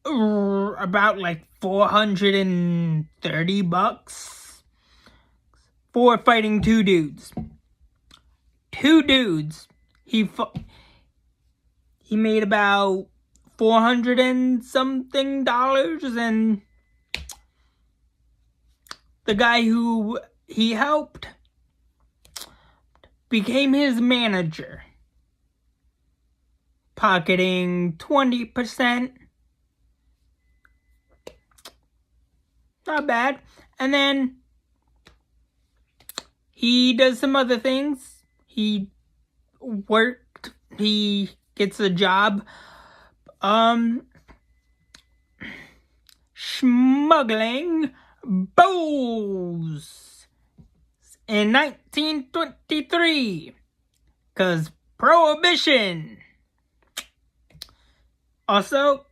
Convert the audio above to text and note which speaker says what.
Speaker 1: about like $430 for fighting two dudes. He made about $400 and something, and the guy who he helped became his manager, pocketing 20%. Not bad. And then he does some other things. He gets a job smuggling bows in 1923, 'cause Prohibition. Also,